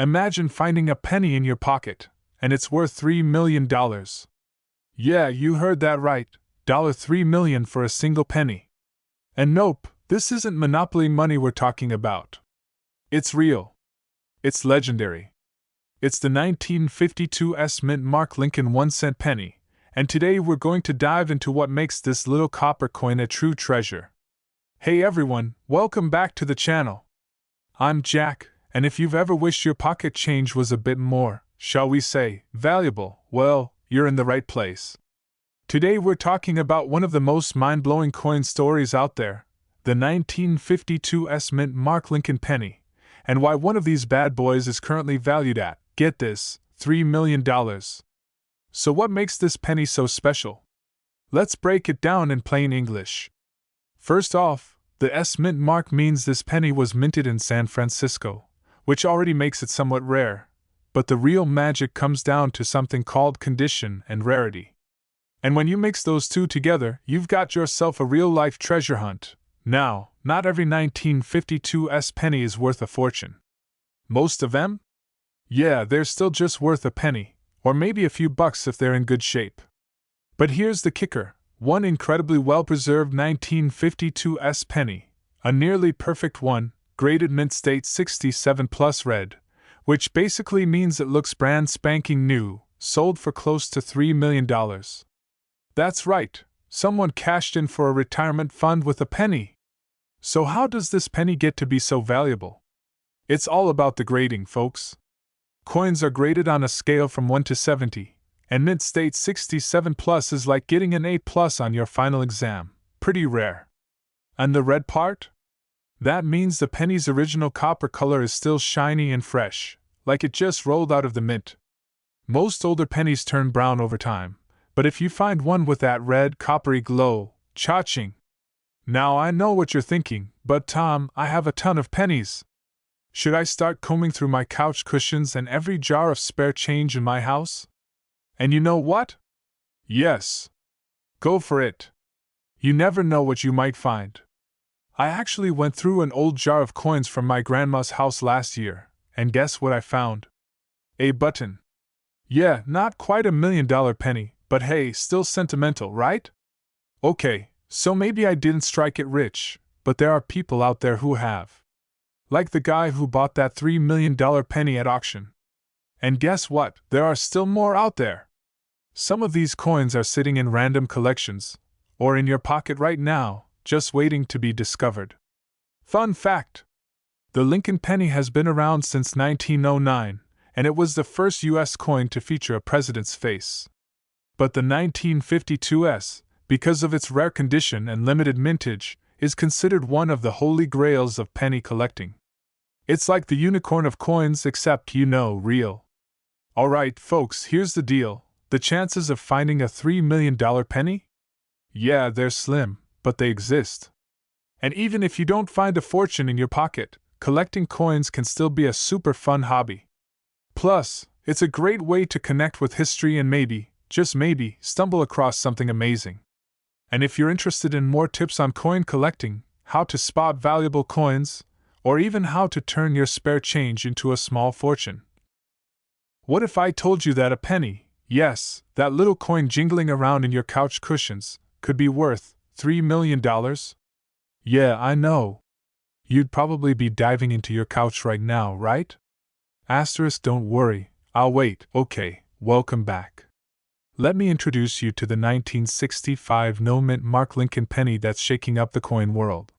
Imagine finding a penny in your pocket, and it's worth $3 million. Yeah, you heard that right, $3 million for a single penny. And nope, this isn't monopoly money we're talking about. It's real. It's legendary. It's the 1952 Mint Mark Lincoln 1-cent penny, and today we're going to dive into what makes this little copper coin a true treasure. Hey everyone, welcome back to the channel. I'm Jack, and if you've ever wished your pocket change was a bit more, shall we say, valuable, well, you're in the right place. Today we're talking about one of the most mind-blowing coin stories out there, the 1952 Mint Mark Lincoln penny, and why one of these bad boys is currently valued at, get this, $3 million. So what makes this penny so special? Let's break it down in plain English. First off, the Mint Mark means this penny was minted in San Francisco, which already makes it somewhat rare, but the real magic comes down to something called condition and rarity. And when you mix those two together, you've got yourself a real-life treasure hunt. Now, not every 1952 penny is worth a fortune. Most of them? Yeah, they're still just worth a penny, or maybe a few bucks if they're in good shape. But here's the kicker. One incredibly well-preserved 1952 penny, a nearly perfect one, graded mint state 67 plus red, which basically means it looks brand spanking new, sold for close to $3 million. That's right, someone cashed in for a retirement fund with a penny. So how does this penny get to be so valuable? It's all about the grading, folks. Coins are graded on a scale from 1 to 70. And mint state 67 plus is like getting an A plus on your final exam, pretty rare. And the red part? That means the penny's original copper color is still shiny and fresh, like it just rolled out of the mint. Most older pennies turn brown over time, but if you find one with that red coppery glow, cha-ching. Now I know what you're thinking, but Tom, I have a ton of pennies. Should I start combing through my couch cushions and every jar of spare change in my house? And you know what? Yes. Go for it. You never know what you might find. I actually went through an old jar of coins from my grandma's house last year, and guess what I found? A button. Yeah, not quite $1 million penny, but hey, still sentimental, right? Okay, so maybe I didn't strike it rich, but there are people out there who have. Like the guy who bought that $3 million penny at auction. And guess what? There are still more out there. Some of these coins are sitting in random collections, or in your pocket right now, just waiting to be discovered. Fun fact! The Lincoln penny has been around since 1909, and it was the first U.S. coin to feature a president's face. But the 1952 because of its rare condition and limited mintage, is considered one of the holy grails of penny collecting. It's like the unicorn of coins except, real. Alright, folks, here's the deal. The chances of finding a $3 million penny? Yeah, they're slim, but they exist. And even if you don't find a fortune in your pocket, collecting coins can still be a super fun hobby. Plus, it's a great way to connect with history and maybe, just maybe, stumble across something amazing. And if you're interested in more tips on coin collecting, how to spot valuable coins, or even how to turn your spare change into a small fortune. What if I told you that a penny, yes, that little coin jingling around in your couch cushions, could be worth $3 million? Yeah, I know. You'd probably be diving into your couch right now, right? Asterisk, don't worry, I'll wait. Okay, welcome back. Let me introduce you to the 1965 Mint Mark Lincoln penny that's shaking up the coin world.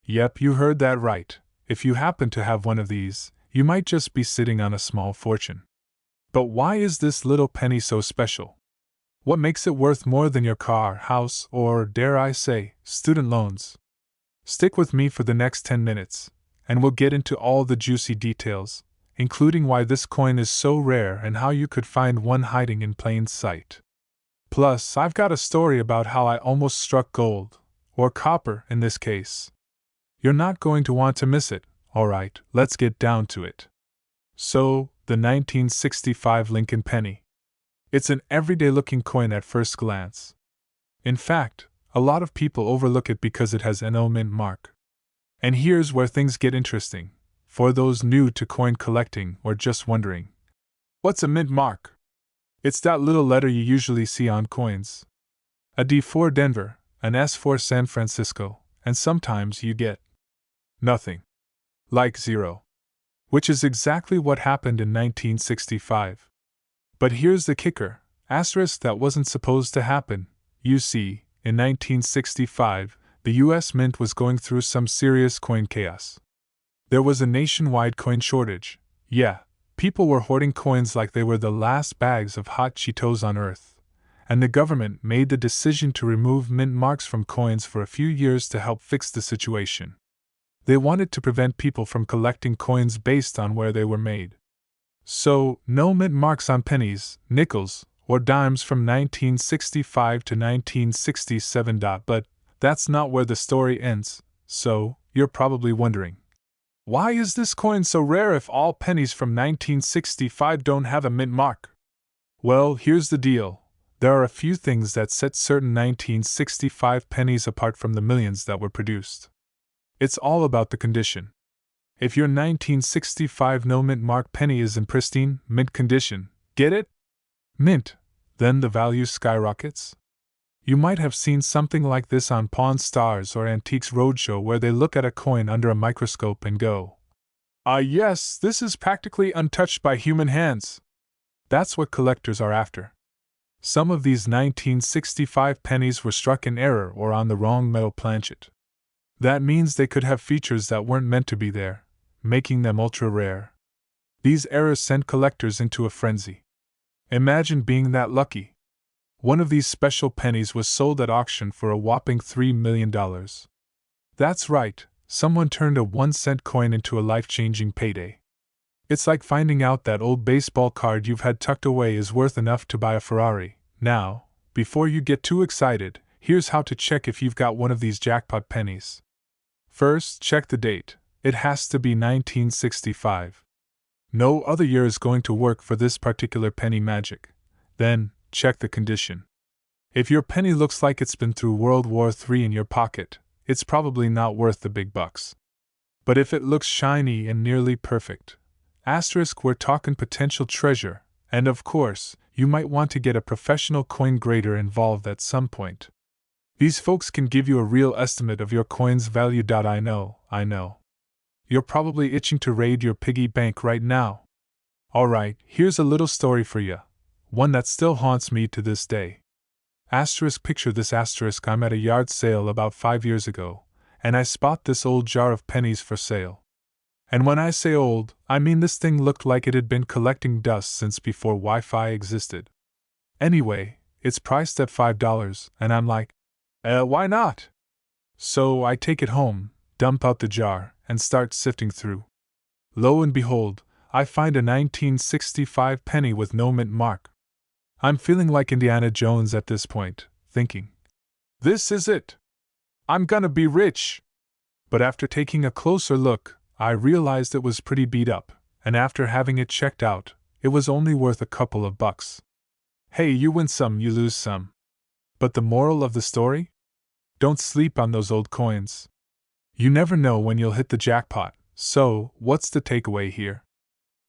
Yep, you heard that right. If you happen to have one of these, you might just be sitting on a small fortune. But why is this little penny so special? What makes it worth more than your car, house, or, dare I say, student loans? Stick with me for the next 10 minutes, and we'll get into all the juicy details, including why this coin is so rare and how you could find one hiding in plain sight. Plus, I've got a story about how I almost struck gold, or copper in this case. You're not going to want to miss it. Alright, let's get down to it. So, the 1965 Lincoln penny. It's an everyday-looking coin at first glance. In fact, a lot of people overlook it because it has an Mint mark. And here's where things get interesting. for those new to coin collecting or just wondering. What's a mint mark? It's that little letter you usually see on coins. A D for Denver, an S for San Francisco, and sometimes you get nothing. Like zero. Which is exactly what happened in 1965. But here's the kicker, asterisk, that wasn't supposed to happen. You see, in 1965, the US Mint was going through some serious coin chaos. There was a nationwide coin shortage. Yeah, people were hoarding coins like they were the last bags of hot Cheetos on earth. And the government made the decision to remove mint marks from coins for a few years to help fix the situation. They wanted to prevent people from collecting coins based on where they were made. So, no mint marks on pennies, nickels, or dimes from 1965 to 1967. But that's not where the story ends, so you're probably wondering, why is this coin so rare if all pennies from 1965 don't have a mint mark? Well, here's the deal. There are a few things that set certain 1965 pennies apart from the millions that were produced. It's all about the condition. If your 1965 no mint mark penny is in pristine, mint condition, get it? Mint, then the value skyrockets. You might have seen something like this on Pawn Stars or Antiques Roadshow, where they look at a coin under a microscope and go, "Ah yes, this is practically untouched by human hands." That's what collectors are after. Some of these 1965 pennies were struck in error or on the wrong metal planchet. That means they could have features that weren't meant to be there, making them ultra rare. These errors sent collectors into a frenzy. Imagine being that lucky. One of these special pennies was sold at auction for a whopping $3 million. That's right, someone turned a 1-cent coin into a life-changing payday. It's like finding out that old baseball card you've had tucked away is worth enough to buy a Ferrari. Now, before you get too excited, here's how to check if you've got one of these jackpot pennies. First, check the date. It has to be 1965. No other year is going to work for this particular penny magic. Then, check the condition. If your penny looks like it's been through World War III in your pocket, it's probably not worth the big bucks. But if it looks shiny and nearly perfect, asterisk, we're talking potential treasure, and of course, you might want to get a professional coin grader involved at some point. These folks can give you a real estimate of your coin's value. I know. You're probably itching to raid your piggy bank right now. Alright, here's a little story for you. One that still haunts me to this day. Asterisk, picture this, asterisk, I'm at a yard sale about 5 years ago, and I spot this old jar of pennies for sale. And when I say old, I mean this thing looked like it had been collecting dust since before Wi-Fi existed. Anyway, it's priced at $5, and I'm like, why not? So I take it home, dump out the jar, and start sifting through. Lo and behold, I find a 1965 penny with no mint mark. I'm feeling like Indiana Jones at this point, thinking, this is it. I'm gonna be rich. But after taking a closer look, I realized it was pretty beat up, and after having it checked out, it was only worth a couple of bucks. Hey, you win some, you lose some. But the moral of the story? Don't sleep on those old coins. You never know when you'll hit the jackpot. So, what's the takeaway here?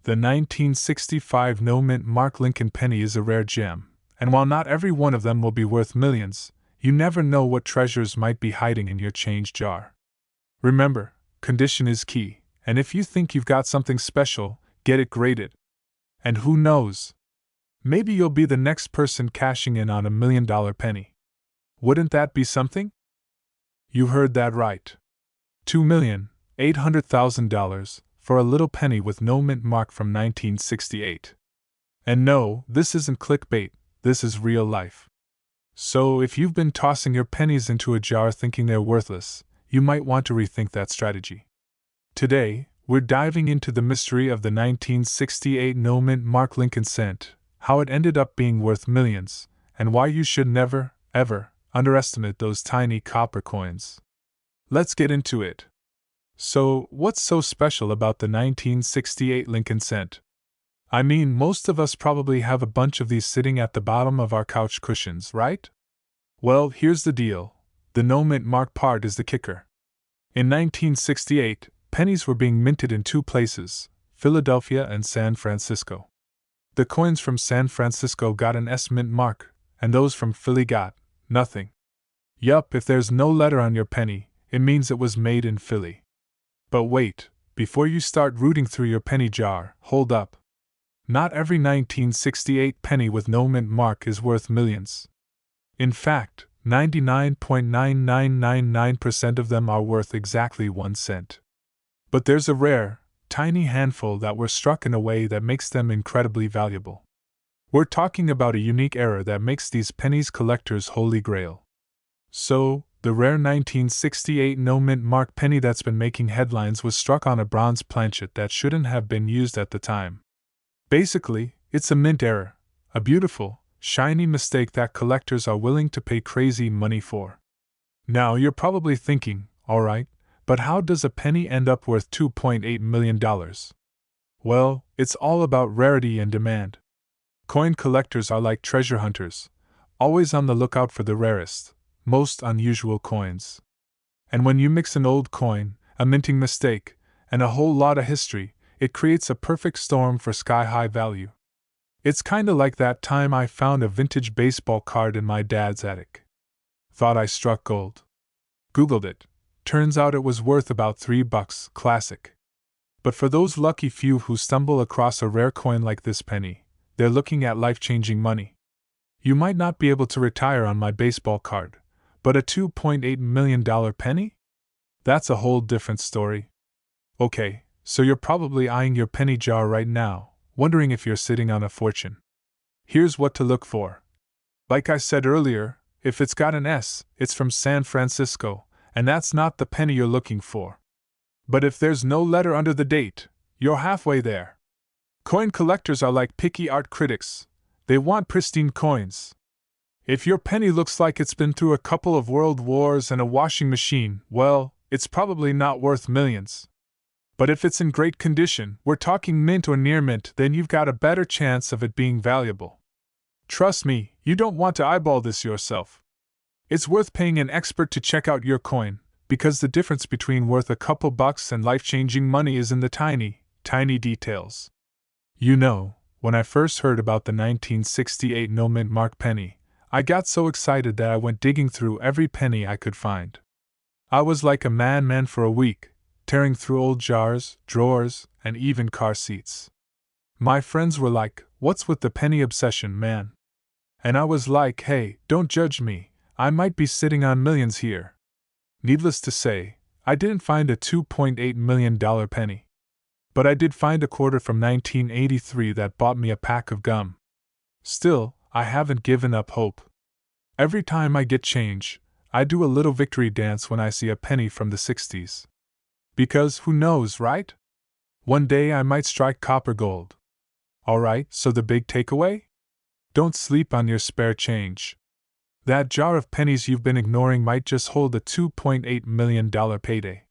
The 1965 no mint mark Lincoln penny is a rare gem, and while not every one of them will be worth millions, you never know what treasures might be hiding in your change jar. Remember, condition is key, and if you think you've got something special, get it graded. And who knows? Maybe you'll be the next person cashing in on $1 million penny. Wouldn't that be something? You heard that right. $2,800,000 for a little penny with no mint mark from 1968. And no, this isn't clickbait, this is real life. So if you've been tossing your pennies into a jar thinking they're worthless, you might want to rethink that strategy. Today, we're diving into the mystery of the 1968 no mint mark Lincoln cent, how it ended up being worth millions, and why you should never, ever, underestimate those tiny copper coins. Let's get into it. So, what's so special about the 1968 Lincoln cent? I mean, most of us probably have a bunch of these sitting at the bottom of our couch cushions, right? Well, here's the deal. The no mint mark part is the kicker. In 1968, pennies were being minted in two places, Philadelphia and San Francisco. The coins from San Francisco got an S mint mark, and those from Philly got nothing. Yup, if there's no letter on your penny, it means it was made in Philly. But wait, before you start rooting through your penny jar, hold up. Not every 1968 penny with no mint mark is worth millions. In fact, 99.9999% of them are worth exactly 1 cent. But there's a rare, tiny handful that were struck in a way that makes them incredibly valuable. We're talking about a unique error that makes these pennies collectors' holy grail. So, the rare 1968 no mint mark penny that's been making headlines was struck on a bronze planchet that shouldn't have been used at the time. Basically, it's a mint error, a beautiful, shiny mistake that collectors are willing to pay crazy money for. Now you're probably thinking, alright, but how does a penny end up worth $2.8 million? Well, it's all about rarity and demand. Coin collectors are like treasure hunters, always on the lookout for the rarest, most unusual coins. And when you mix an old coin, a minting mistake, and a whole lot of history, it creates a perfect storm for sky-high value. It's kinda like that time I found a vintage baseball card in my dad's attic. Thought I struck gold. Googled it. Turns out it was worth about $3, classic. But for those lucky few who stumble across a rare coin like this penny, they're looking at life-changing money. You might not be able to retire on my baseball card, but a $2.8 million penny? That's a whole different story. Okay, so you're probably eyeing your penny jar right now, wondering if you're sitting on a fortune. Here's what to look for. Like I said earlier, if it's got an S, it's from San Francisco, and that's not the penny you're looking for. But if there's no letter under the date, you're halfway there. Coin collectors are like picky art critics. They want pristine coins. If your penny looks like it's been through a couple of world wars and a washing machine, well, it's probably not worth millions. But if it's in great condition, we're talking mint or near mint, then you've got a better chance of it being valuable. Trust me, you don't want to eyeball this yourself. It's worth paying an expert to check out your coin, because the difference between worth a couple bucks and life-changing money is in the tiny, tiny details. You know, when I first heard about the 1968 no mint mark penny, I got so excited that I went digging through every penny I could find. I was like a madman for a week, tearing through old jars, drawers, and even car seats. My friends were like, "What's with the penny obsession, man?" And I was like, "Hey, don't judge me, I might be sitting on millions here." Needless to say, I didn't find a $2.8 million penny. But I did find a quarter from 1983 that bought me a pack of gum. Still, I haven't given up hope. Every time I get change, I do a little victory dance when I see a penny from the 60s. Because who knows, right? One day I might strike copper gold. Alright, so the big takeaway? Don't sleep on your spare change. That jar of pennies you've been ignoring might just hold a $2.8 million payday.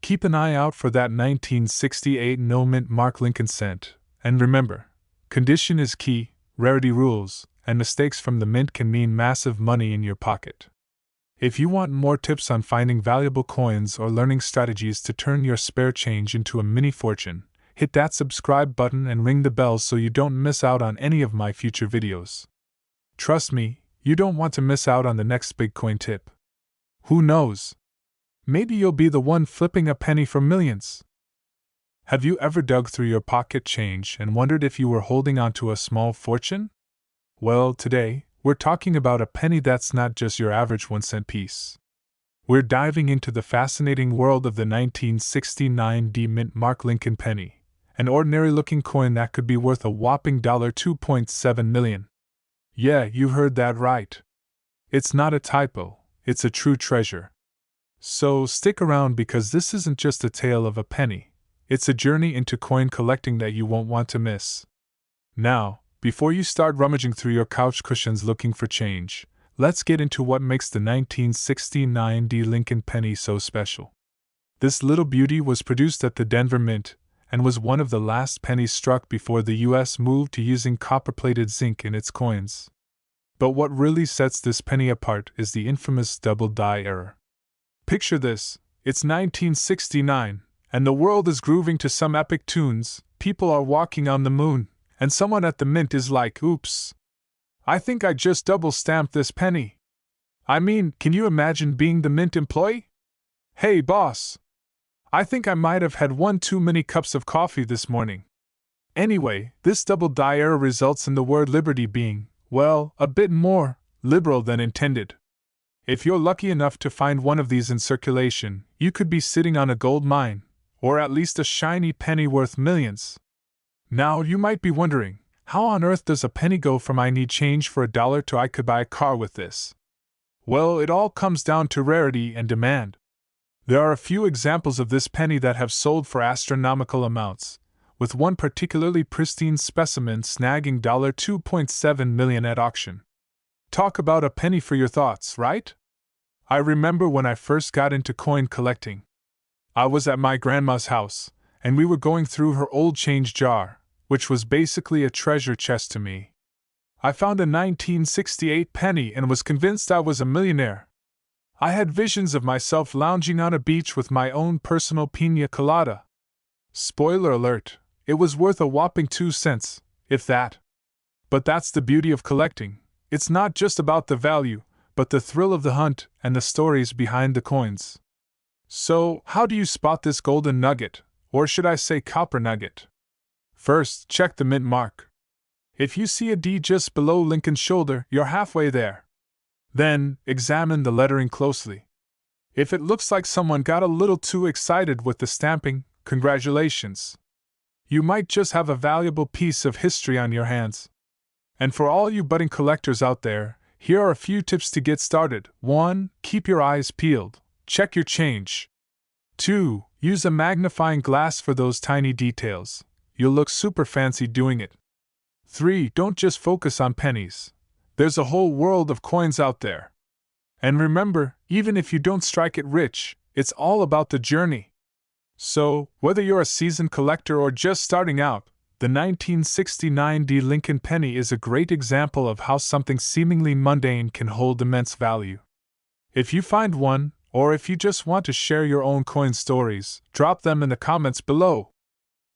Keep an eye out for that 1968 no mint mark Lincoln cent, and remember, condition is key, rarity rules, and mistakes from the mint can mean massive money in your pocket. If you want more tips on finding valuable coins or learning strategies to turn your spare change into a mini fortune, hit that subscribe button and ring the bell so you don't miss out on any of my future videos. Trust me, you don't want to miss out on the next big coin tip. Who knows? Maybe you'll be the one flipping a penny for millions. Have you ever dug through your pocket change and wondered if you were holding onto a small fortune? Well, today, we're talking about a penny that's not just your average 1-cent piece. We're diving into the fascinating world of the 1969 D mint mark Lincoln penny, an ordinary-looking coin that could be worth a whopping $2.7 million. Yeah, you heard that right. It's not a typo, it's a true treasure. So stick around because this isn't just a tale of a penny, it's a journey into coin collecting that you won't want to miss. Now, before you start rummaging through your couch cushions looking for change, let's get into what makes the 1969 D Lincoln penny so special. This little beauty was produced at the Denver Mint, and was one of the last pennies struck before the US moved to using copper-plated zinc in its coins. But what really sets this penny apart is the infamous double die error. Picture this, it's 1969, and the world is grooving to some epic tunes, people are walking on the moon, and someone at the mint is like, oops. I think I just double-stamped this penny. I mean, can you imagine being the mint employee? Hey, boss. I think I might have had one too many cups of coffee this morning. Anyway, this double die error results in the word liberty being, well, a bit more liberal than intended. If you're lucky enough to find one of these in circulation, you could be sitting on a gold mine, or at least a shiny penny worth millions. Now, you might be wondering, how on earth does a penny go from I need change for $1 to I could buy a car with this? Well, it all comes down to rarity and demand. There are a few examples of this penny that have sold for astronomical amounts, with one particularly pristine specimen snagging $2.7 million at auction. Talk about a penny for your thoughts, right? I remember when I first got into coin collecting. I was at my grandma's house, and we were going through her old change jar, which was basically a treasure chest to me. I found a 1968 penny and was convinced I was a millionaire. I had visions of myself lounging on a beach with my own personal piña colada. Spoiler alert, it was worth a whopping 2 cents, if that. But that's the beauty of collecting. It's not just about the value, but the thrill of the hunt and the stories behind the coins. So, how do you spot this golden nugget, or should I say copper nugget? First, check the mint mark. If you see a D just below Lincoln's shoulder, you're halfway there. Then, examine the lettering closely. If it looks like someone got a little too excited with the stamping, congratulations. You might just have a valuable piece of history on your hands. And for all you budding collectors out there, here are a few tips to get started. 1. Keep your eyes peeled. Check your change. 2. Use a magnifying glass for those tiny details. You'll look super fancy doing it. 3. Don't just focus on pennies. There's a whole world of coins out there. And remember, even if you don't strike it rich, it's all about the journey. So, whether you're a seasoned collector or just starting out, the 1969 D Lincoln penny is a great example of how something seemingly mundane can hold immense value. If you find one, or if you just want to share your own coin stories, drop them in the comments below.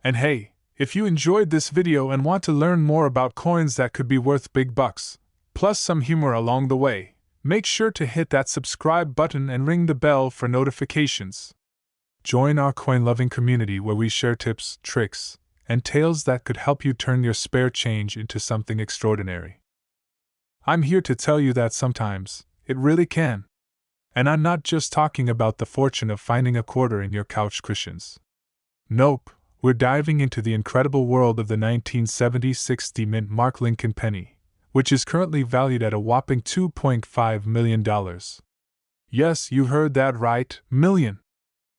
And hey, if you enjoyed this video and want to learn more about coins that could be worth big bucks, plus some humor along the way, make sure to hit that subscribe button and ring the bell for notifications. Join our coin-loving community where we share tips, tricks, and tales that could help you turn your spare change into something extraordinary. I'm here to tell you that sometimes, it really can. And I'm not just talking about the fortune of finding a quarter in your couch cushions. Nope, we're diving into the incredible world of the 1976 D Mint Mark Lincoln penny, which is currently valued at a whopping $2.5 million. Yes, you heard that right, million.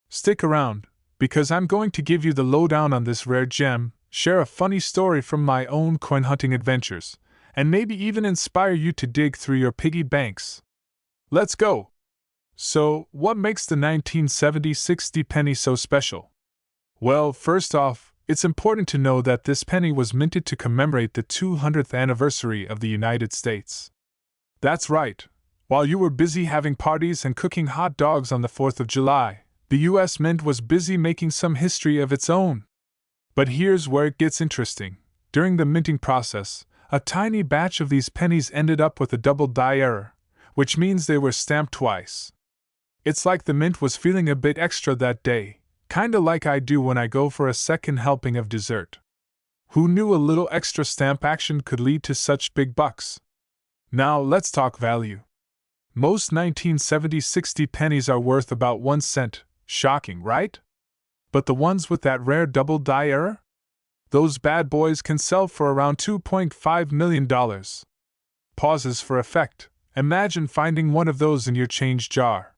Stick around, because I'm going to give you the lowdown on this rare gem, share a funny story from my own coin hunting adventures, and maybe even inspire you to dig through your piggy banks. Let's go! So, what makes the 1976 D penny so special? Well, first off, it's important to know that this penny was minted to commemorate the 200th anniversary of the United States. That's right. While you were busy having parties and cooking hot dogs on the 4th of July, the U.S. Mint was busy making some history of its own. But here's where it gets interesting. During the minting process, a tiny batch of these pennies ended up with a double die error, which means they were stamped twice. It's like the mint was feeling a bit extra that day, kinda like I do when I go for a second helping of dessert. Who knew a little extra stamp action could lead to such big bucks? Now let's talk value. Most 1976 D pennies are worth about 1 cent. Shocking, right? But the ones with that rare double die error? Those bad boys can sell for around $2.5 million. Pauses for effect. Imagine finding one of those in your change jar.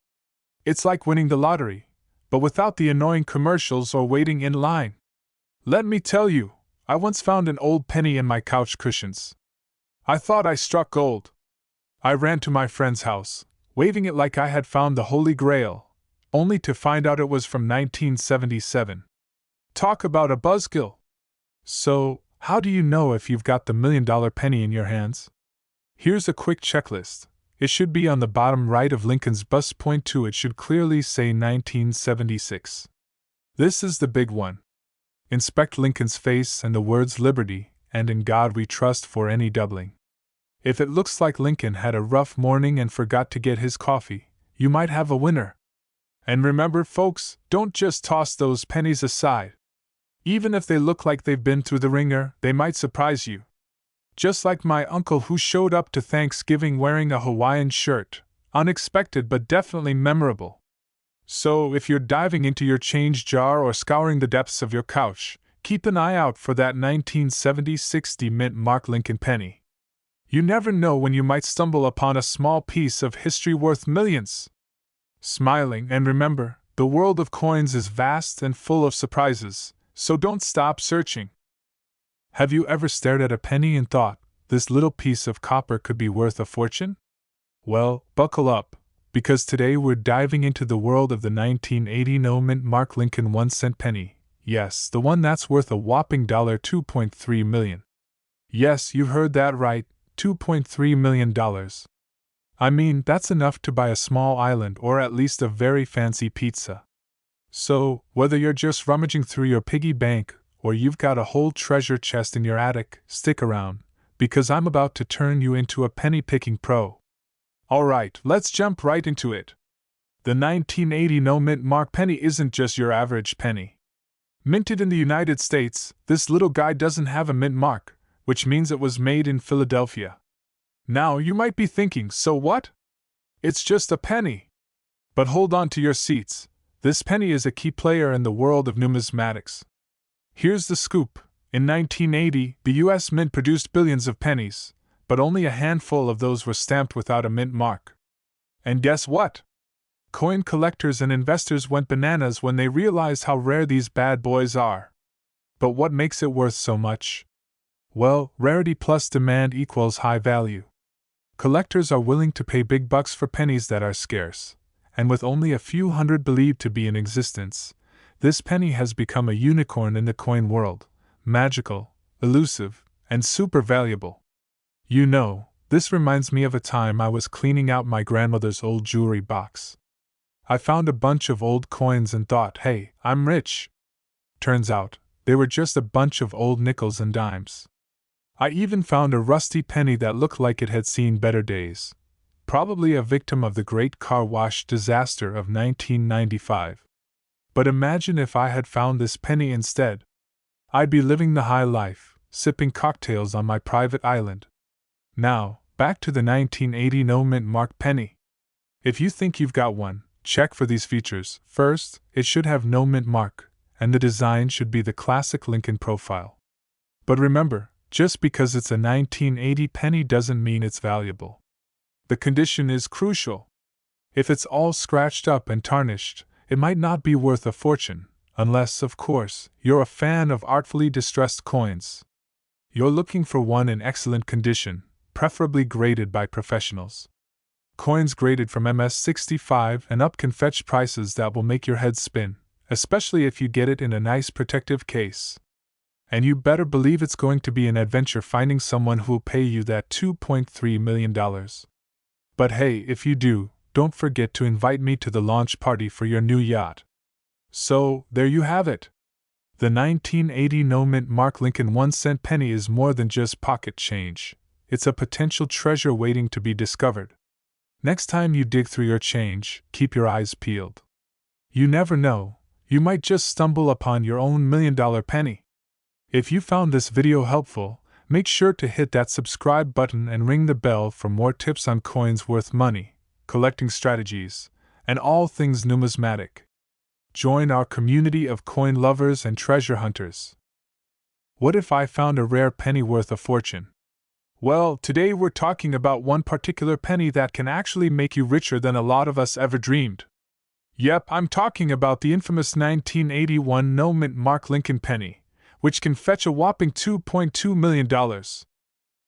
It's like winning the lottery, but without the annoying commercials or waiting in line. Let me tell you, I once found an old penny in my couch cushions. I thought I struck gold. I ran to my friend's house, waving it like I had found the Holy Grail, only to find out it was from 1977. Talk about a buzzkill. So, how do you know if you've got the $1 million penny in your hands? Here's a quick checklist. It should be on the bottom right of Lincoln's bust. Point 2, it should clearly say 1976. This is the big one. Inspect Lincoln's face and the words Liberty and In God We Trust for any doubling. If it looks like Lincoln had a rough morning and forgot to get his coffee, you might have a winner. And remember, folks, don't just toss those pennies aside. Even if they look like they've been through the ringer, they might surprise you. Just like my uncle who showed up to Thanksgiving wearing a Hawaiian shirt, unexpected but definitely memorable. So, if you're diving into your change jar or scouring the depths of your couch, keep an eye out for that 1970-60 mint mark Lincoln penny. You never know when you might stumble upon a small piece of history worth millions. Smiling, and remember, the world of coins is vast and full of surprises, so don't stop searching. Have you ever stared at a penny and thought, this little piece of copper could be worth a fortune? Well, buckle up, because today we're diving into the world of the 1980 no mint mark Lincoln 1-cent penny. Yes, the one that's worth a whopping $2.3 million. Yes, you heard that right, $2.3 million. I mean, that's enough to buy a small island or at least a very fancy pizza. So, whether you're just rummaging through your piggy bank or you've got a whole treasure chest in your attic, stick around, because I'm about to turn you into a penny-picking pro. Alright, let's jump right into it. The 1980 no mint mark penny isn't just your average penny. Minted in the United States, this little guy doesn't have a mint mark, which means it was made in Philadelphia. Now you might be thinking, so what? It's just a penny. But hold on to your seats, this penny is a key player in the world of numismatics. Here's the scoop. In 1980, the US Mint produced billions of pennies, but only a handful of those were stamped without a mint mark. And guess what? Coin collectors and investors went bananas when they realized how rare these bad boys are. But what makes it worth so much? Well, rarity plus demand equals high value. Collectors are willing to pay big bucks for pennies that are scarce, and with only a few hundred believed to be in existence, this penny has become a unicorn in the coin world, magical, elusive, and super valuable. You know, this reminds me of a time I was cleaning out my grandmother's old jewelry box. I found a bunch of old coins and thought, hey, I'm rich. Turns out, they were just a bunch of old nickels and dimes. I even found a rusty penny that looked like it had seen better days, probably a victim of the Great Car Wash disaster of 1995. But imagine if I had found this penny instead. I'd be living the high life, sipping cocktails on my private island. Now, back to the 1980 no mint mark penny. If you think you've got one, check for these features. First, it should have no mint mark, and the design should be the classic Lincoln profile. But remember, just because it's a 1980 penny doesn't mean it's valuable. The condition is crucial. If it's all scratched up and tarnished, it might not be worth a fortune, unless, of course, you're a fan of artfully distressed coins. You're looking for one in excellent condition, preferably graded by professionals. Coins graded from MS-65 and up can fetch prices that will make your head spin, especially if you get it in a nice protective case. And you better believe it's going to be an adventure finding someone who'll pay you that $2.3 million. But hey, if you do, don't forget to invite me to the launch party for your new yacht. So, there you have it. The 1980 no mint mark Lincoln 1-cent penny is more than just pocket change. It's a potential treasure waiting to be discovered. Next time you dig through your change, keep your eyes peeled. You never know, you might just stumble upon your own $1 million penny. If you found this video helpful, make sure to hit that subscribe button and ring the bell for more tips on coins worth money, collecting strategies, and all things numismatic. Join our community of coin lovers and treasure hunters. What if I found a rare penny worth a fortune? Well, today we're talking about one particular penny that can actually make you richer than a lot of us ever dreamed. Yep, I'm talking about the infamous 1981 no mint mark Lincoln penny, which can fetch a whopping $2.2 million.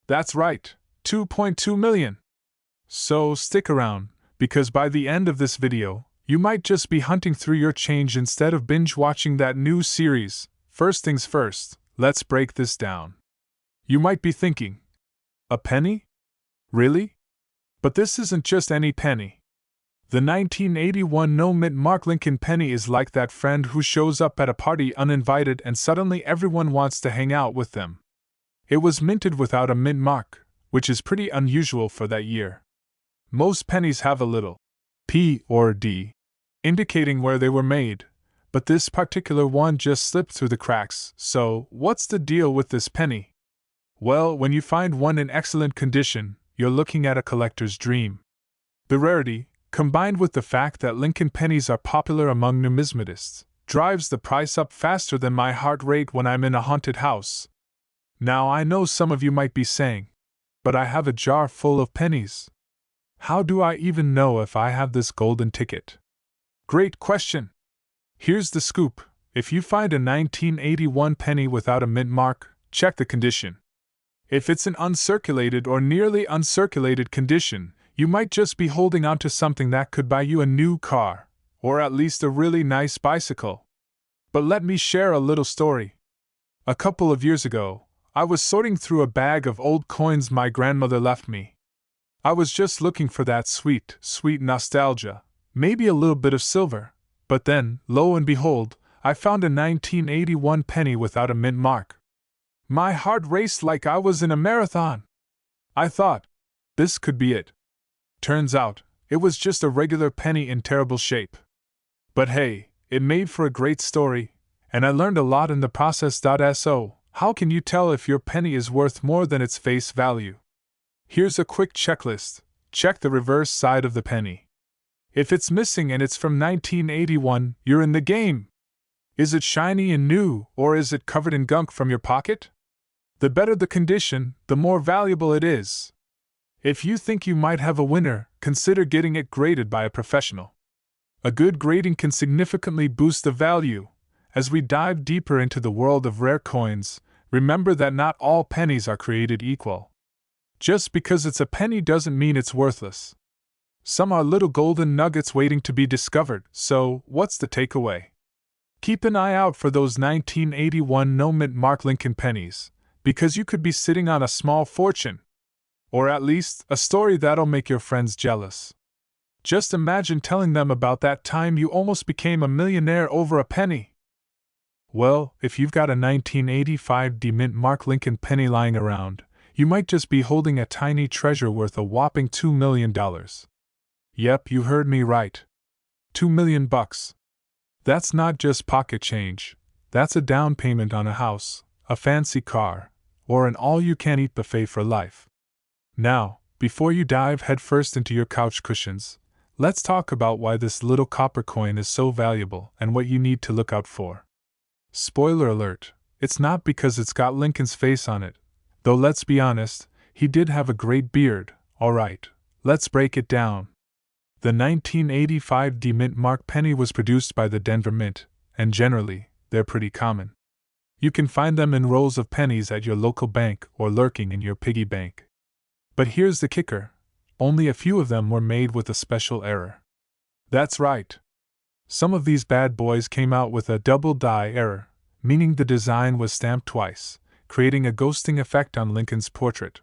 That's right, $2.2 million. So stick around, because by the end of this video, you might just be hunting through your change instead of binge-watching that new series. First things first, let's break this down. You might be thinking, a penny? Really? But this isn't just any penny. The 1981 no-mint Mark Lincoln penny is like that friend who shows up at a party uninvited and suddenly everyone wants to hang out with them. It was minted without a mint mark, which is pretty unusual for that year. Most pennies have a little P or D indicating where they were made, but this particular one just slipped through the cracks. So, what's the deal with this penny? Well, when you find one in excellent condition, you're looking at a collector's dream. The rarity, combined with the fact that Lincoln pennies are popular among numismatists, drives the price up faster than my heart rate when I'm in a haunted house. Now I know some of you might be saying, but I have a jar full of pennies. How do I even know if I have this golden ticket? Great question. Here's the scoop. If you find a 1981 penny without a mint mark, check the condition. If it's an uncirculated or nearly uncirculated condition, you might just be holding on to something that could buy you a new car, or at least a really nice bicycle. But let me share a little story. A couple of years ago, I was sorting through a bag of old coins my grandmother left me. I was just looking for that sweet, sweet nostalgia, maybe a little bit of silver, but then, lo and behold, I found a 1981 penny without a mint mark. My heart raced like I was in a marathon. I thought, this could be it. Turns out, it was just a regular penny in terrible shape. But hey, it made for a great story, and I learned a lot in the process. So, how can you tell if your penny is worth more than its face value? Here's a quick checklist. Check the reverse side of the penny. If it's missing and it's from 1981, you're in the game. Is it shiny and new, or is it covered in gunk from your pocket? The better the condition, the more valuable it is. If you think you might have a winner, consider getting it graded by a professional. A good grading can significantly boost the value. As we dive deeper into the world of rare coins, remember that not all pennies are created equal. Just because it's a penny doesn't mean it's worthless. Some are little golden nuggets waiting to be discovered, so what's the takeaway? Keep an eye out for those 1981 no-mint Mark Lincoln pennies, because you could be sitting on a small fortune. Or at least, a story that'll make your friends jealous. Just imagine telling them about that time you almost became a millionaire over a penny. Well, if you've got a 1985 mint Mark Lincoln penny lying around, you might just be holding a tiny treasure worth a whopping $2 million. Yep, you heard me right. $2 million. That's not just pocket change, that's a down payment on a house, a fancy car, or an all-you-can-eat buffet for life. Now, before you dive headfirst into your couch cushions, let's talk about why this little copper coin is so valuable and what you need to look out for. Spoiler alert, it's not because it's got Lincoln's face on it, though let's be honest, he did have a great beard. Alright, let's break it down. The 1985 mint Mark penny was produced by the Denver Mint, and generally, they're pretty common. You can find them in rolls of pennies at your local bank or lurking in your piggy bank. But here's the kicker, only a few of them were made with a special error. That's right. Some of these bad boys came out with a double die error, meaning the design was stamped twice, creating a ghosting effect on Lincoln's portrait.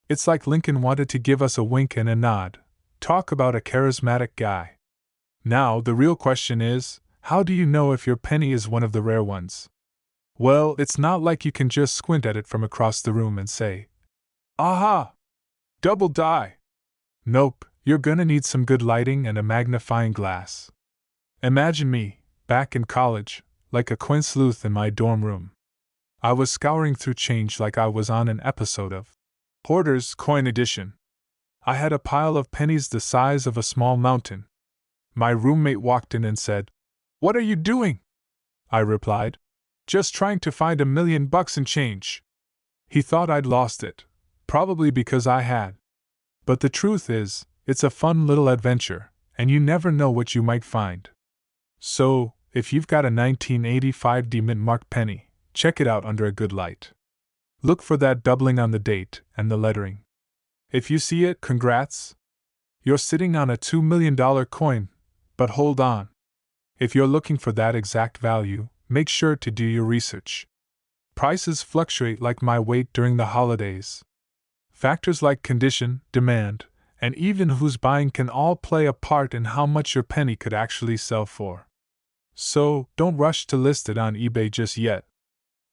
It's like Lincoln wanted to give us a wink and a nod. Talk about a charismatic guy. Now, the real question is, how do you know if your penny is one of the rare ones? Well, it's not like you can just squint at it from across the room and say, aha! Double die! Nope, you're gonna need some good lighting and a magnifying glass. Imagine me, back in college, like a coin sleuth in my dorm room. I was scouring through change like I was on an episode of Hoarder's Coin Edition. I had a pile of pennies the size of a small mountain. My roommate walked in and said, "What are you doing?" I replied, "Just trying to find $1 million in change." He thought I'd lost it, probably because I had. But the truth is, it's a fun little adventure, and you never know what you might find. So, if you've got a 1985 mint Mark penny, check it out under a good light. Look for that doubling on the date and the lettering. If you see it, congrats! You're sitting on a $2 million coin, but hold on. If you're looking for that exact value, make sure to do your research. Prices fluctuate like my weight during the holidays. Factors like condition, demand, and even who's buying can all play a part in how much your penny could actually sell for. So, don't rush to list it on eBay just yet.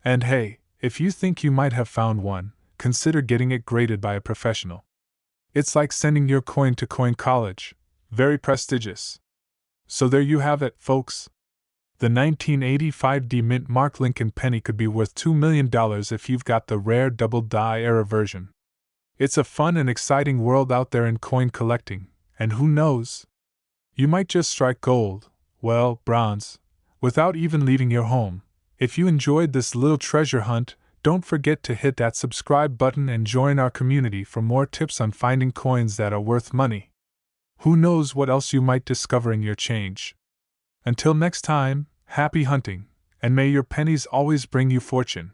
And hey, if you think you might have found one, consider getting it graded by a professional. It's like sending your coin to Coin College, very prestigious. So there you have it, folks. The 1985 D Mint Mark Lincoln penny could be worth $2 million if you've got the rare double die era version. It's a fun and exciting world out there in coin collecting, and who knows? You might just strike gold, well, bronze, without even leaving your home. If you enjoyed this little treasure hunt, don't forget to hit that subscribe button and join our community for more tips on finding coins that are worth money. Who knows what else you might discover in your change? Until next time, happy hunting, and may your pennies always bring you fortune.